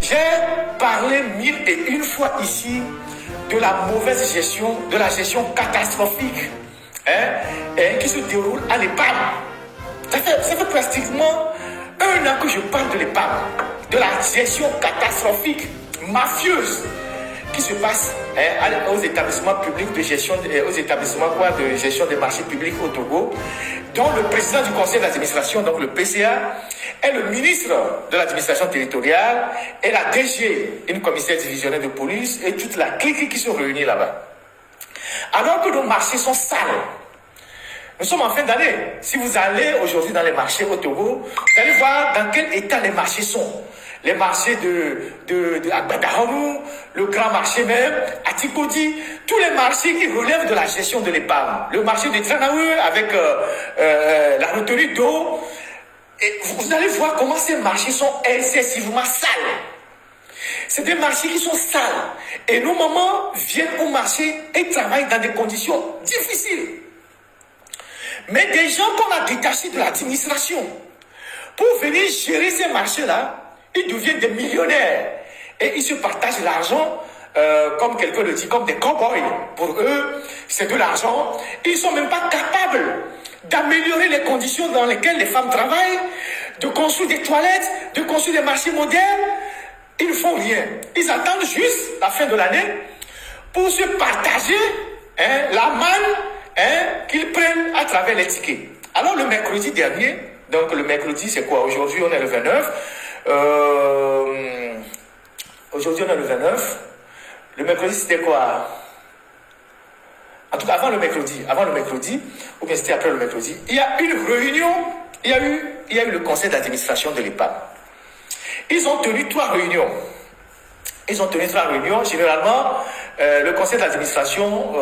J'ai parlé 1001 fois ici de la mauvaise gestion, de la gestion catastrophique qui se déroule à l'EPAM. Ça fait pratiquement 1 an que je parle de l'EPAM, de la gestion catastrophique, mafieuse, qui se passe aux établissements publics de gestion, aux établissements de gestion des marchés publics au Togo, dont le président du conseil d'administration, donc le PCA, est le ministre de l'administration territoriale et la DG, une commissaire divisionnaire de police, et toute la clique qui sont réunis là-bas. Alors que nos marchés sont sales. Nous sommes en fin d'année. Si vous allez aujourd'hui dans les marchés au Togo, vous allez voir dans quel état les marchés sont. Les marchés de Agbadahonou, le grand marché même, à Tikodi, tous les marchés qui relèvent de la gestion de l'épargne. Le marché de Tranaoue avec la retenue d'eau. Et vous allez voir comment ces marchés sont excessivement sales. C'est des marchés qui sont sales. Et nos mamans viennent au marché et travaillent dans des conditions difficiles. Mais des gens qu'on a détachés de l'administration pour venir gérer ces marchés-là, ils deviennent des millionnaires. Et ils se partagent l'argent, comme quelqu'un le dit, comme des cow-boys. Pour eux, c'est de l'argent. Ils ne sont même pas capables d'améliorer les conditions dans lesquelles les femmes travaillent, de construire des toilettes, de construire des marchés modernes. Ils ne font rien. Ils attendent juste la fin de l'année pour se partager la manne qu'ils prennent à travers les tickets. Alors le mercredi dernier, donc le mercredi c'est quoi? Aujourd'hui on est le 29. Aujourd'hui on est le 29. Le mercredi c'était quoi? En tout cas avant le mercredi, ou bien c'était après le mercredi, il y a une réunion, il y a eu le conseil d'administration de l'EPAM. Ils ont tenu 3 réunions. Généralement, le conseil d'administration,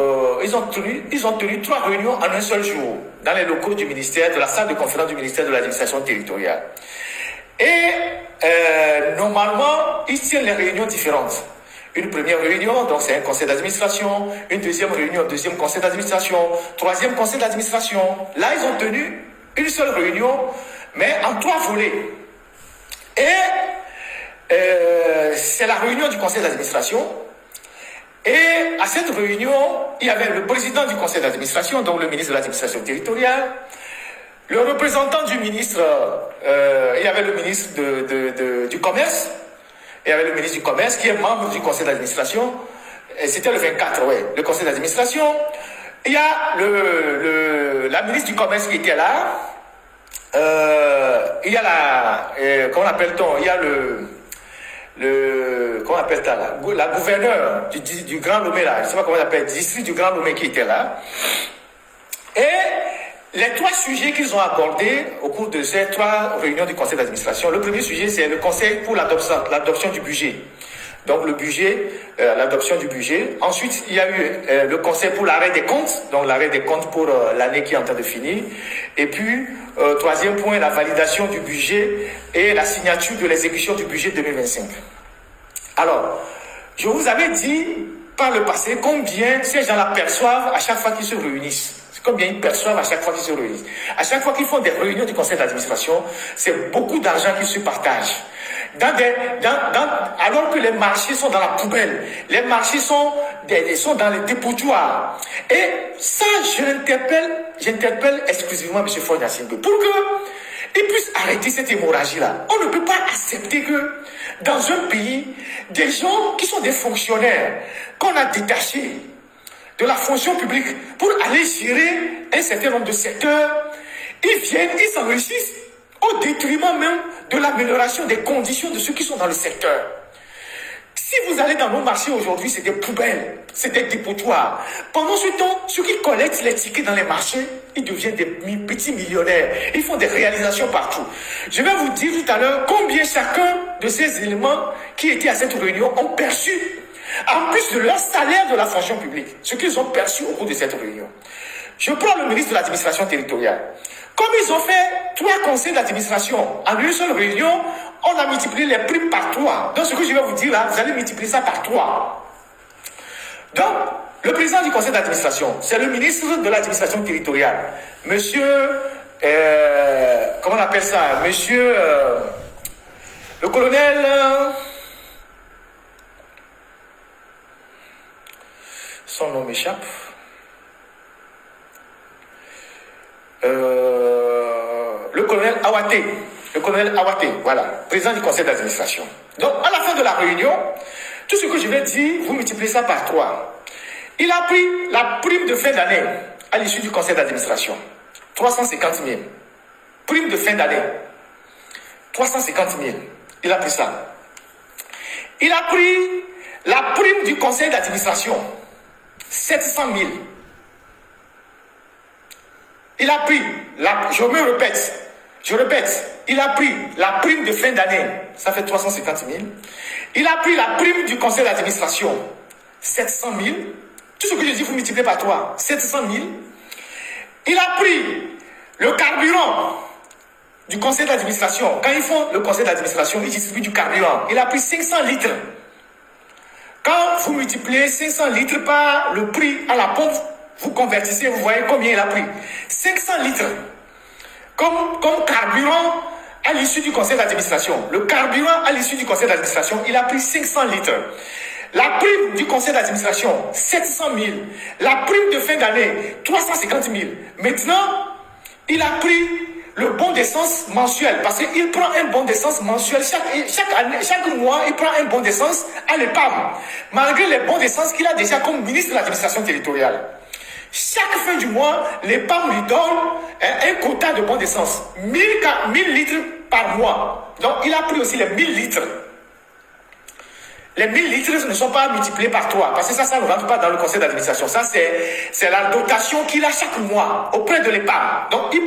ils ont tenu 3 réunions en un seul jour, dans les locaux du ministère, de la salle de conférence du ministère de l'administration territoriale. Et normalement, ils tiennent les réunions différentes. Une première réunion, donc c'est un conseil d'administration. Une deuxième réunion, deuxième conseil d'administration. Troisième conseil d'administration. Là, ils ont tenu une seule réunion, mais en 3 volets. Et c'est la réunion du conseil d'administration. Et à cette réunion, il y avait le président du conseil d'administration, donc le ministre de l'administration territoriale, le représentant du ministre, il y avait le ministre du commerce, il y avait le ministre du commerce qui est membre du conseil d'administration, et c'était le 24, le conseil d'administration. Il y a la ministre du commerce qui était là, il y a comment appelle-t-on, il y a comment appelle ça là, la gouverneure du Grand Lomé là, je ne sais pas comment on appelle, district du Grand Lomé qui était là. Et les 3 sujets qu'ils ont abordés au cours de ces 3 réunions du conseil d'administration, le premier sujet c'est le conseil pour l'adoption du budget. Donc le budget, l'adoption du budget. Ensuite, il y a eu le conseil pour l'arrêt des comptes, donc l'arrêt des comptes pour l'année qui est en train de finir. Et puis, 3e point, la validation du budget et la signature de l'exécution du budget 2025. Alors, je vous avais dit par le passé combien ces gens-là perçoivent à chaque fois qu'ils se réunissent. Combien ils perçoivent à chaque fois qu'ils se réunissent. À chaque fois qu'ils font des réunions du conseil d'administration, c'est beaucoup d'argent qu'ils se partagent. Alors que les marchés sont dans la poubelle, les marchés sont dans les dépotoirs. Et ça, j'interpelle exclusivement M. Fonia Singbe pour qu'il puisse arrêter cette hémorragie-là. On ne peut pas accepter que dans un pays, des gens qui sont des fonctionnaires, qu'on a détachés de la fonction publique pour aller gérer un certain nombre de secteurs, ils viennent, ils s'enrichissent au détriment même de l'amélioration des conditions de ceux qui sont dans le secteur. Si vous allez dans nos marchés aujourd'hui, c'est des poubelles, c'est des dépotoirs. Pendant ce temps, ceux qui collectent les tickets dans les marchés, ils deviennent des petits millionnaires. Ils font des réalisations partout. Je vais vous dire tout à l'heure combien chacun de ces éléments qui étaient à cette réunion ont perçu, en plus de leur salaire de la fonction publique, ce qu'ils ont perçu au cours de cette réunion. Je prends le ministre de l'administration territoriale. Comme ils ont fait 3 conseils d'administration en une seule réunion, on a multiplié les primes par 3. Donc ce que je vais vous dire là, vous allez multiplier ça par 3. Donc, le président du conseil d'administration, c'est le ministre de l'administration territoriale. Monsieur, comment on appelle ça? Monsieur, le colonel, Son nom m'échappe. Le colonel Awaté, voilà, président du conseil d'administration. Donc, à la fin de la réunion, tout ce que je vais dire, vous multipliez ça par 3. Il a pris la prime de fin d'année à l'issue du conseil d'administration. 350 000. Prime de fin d'année. 350 000. Il a pris ça. Il a pris la prime du conseil d'administration. 700 000. Il a pris, je répète, il a pris la prime de fin d'année, ça fait 350 000. Il a pris la prime du conseil d'administration, 700 000. Tout ce que je dis, vous multipliez par 3, 700 000. Il a pris le carburant du conseil d'administration. Quand ils font le conseil d'administration, ils distribuent du carburant. Il a pris 500 litres. Quand vous multipliez 500 litres par le prix à la pompe, vous convertissez, vous voyez combien il a pris. 500 litres. Comme carburant à l'issue du conseil d'administration. Le carburant à l'issue du conseil d'administration, il a pris 500 litres. La prime du conseil d'administration, 700 000. La prime de fin d'année, 350 000. Maintenant, il a pris le bon d'essence mensuel. Parce qu'il prend un bon d'essence mensuel. Chaque mois, il prend un bon d'essence à l'EPAM. Malgré les bons d'essence qu'il a déjà comme ministre de l'administration territoriale. Chaque fin du mois, l'EPAM lui donne un quota de bon d'essence. 1000 litres par mois. Donc, il a pris aussi les 1000 litres. Les 1000 litres ne sont pas multipliés par 3. Parce que ça ne rentre pas dans le conseil d'administration. Ça, c'est la dotation qu'il a chaque mois auprès de l'EPAM. Donc, il